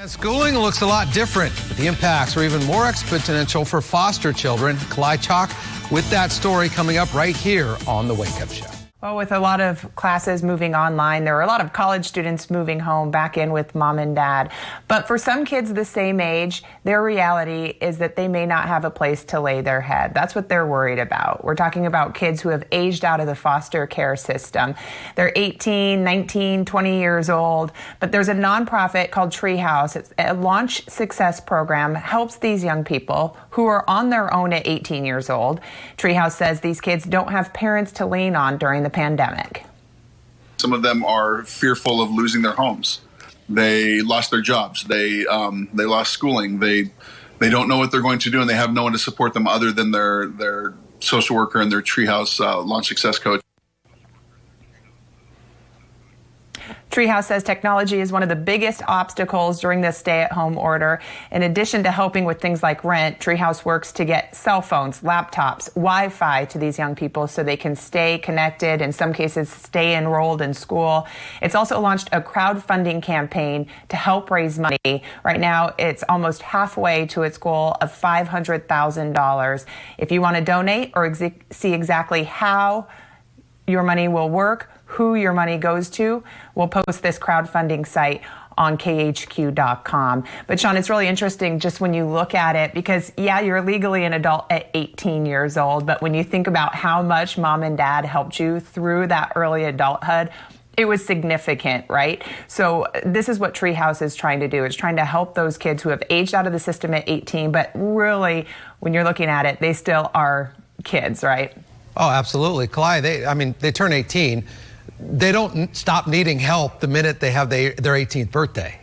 Schooling looks a lot different, but the impacts are even more exponential for foster children. Kalae Chock with that story coming up right here on The Wake Up Show. Well, with a lot of classes moving online, there are a lot of college students moving home back in with mom and dad. But for some kids the same age, their reality is that they may not have a place to lay their head. That's what they're worried about. We're talking about kids who have aged out of the foster care system. They're 18, 19, 20 years old. But there's a nonprofit called Treehouse. It's a launch success program, helps these young people who are on their own at 18 years old. Treehouse says these kids don't have parents to lean on during the pandemic. Some of them are fearful of losing their homes. They lost their jobs. They lost schooling. They don't know what they're going to do, and they have no one to support them other than their social worker and their Treehouse launch success coach. Treehouse says technology is one of the biggest obstacles during this stay-at-home order. In addition to helping with things like rent, Treehouse works to get cell phones, laptops, Wi-Fi to these young people so they can stay connected, in some cases stay enrolled in school. It's also launched a crowdfunding campaign to help raise money. Right now, it's almost halfway to its goal of $500,000. If you want to donate or see exactly how your money will work, who your money goes to, we'll post this crowdfunding site on KHQ.com. But Sean, it's really interesting just when you look at it, because yeah, you're legally an adult at 18 years old, but when you think about how much mom and dad helped you through that early adulthood, it was significant, right? So this is what Treehouse is trying to do. It's trying to help those kids who have aged out of the system at 18, but really, when you're looking at it, they still are kids, right? Oh, absolutely. Kalae, they turn 18. They don't stop needing help the minute they have their 18th birthday.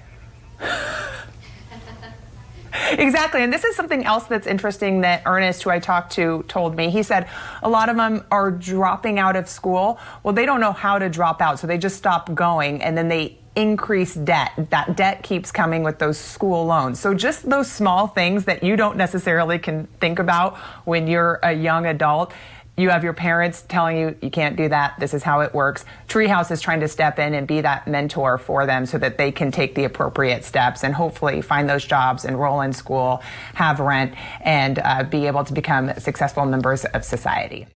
Exactly. And this is something else that's interesting that Ernest, who I talked to, told me. He said a lot of them are dropping out of school. Well, they don't know how to drop out, so they just stop going, and then they increase debt. That debt keeps coming with those school loans. So just those small things that you don't necessarily can think about when you're a young adult. You have your parents telling you, you can't do that, this is how it works. Treehouse is trying to step in and be that mentor for them so that they can take the appropriate steps and hopefully find those jobs, enroll in school, have rent, and be able to become successful members of society.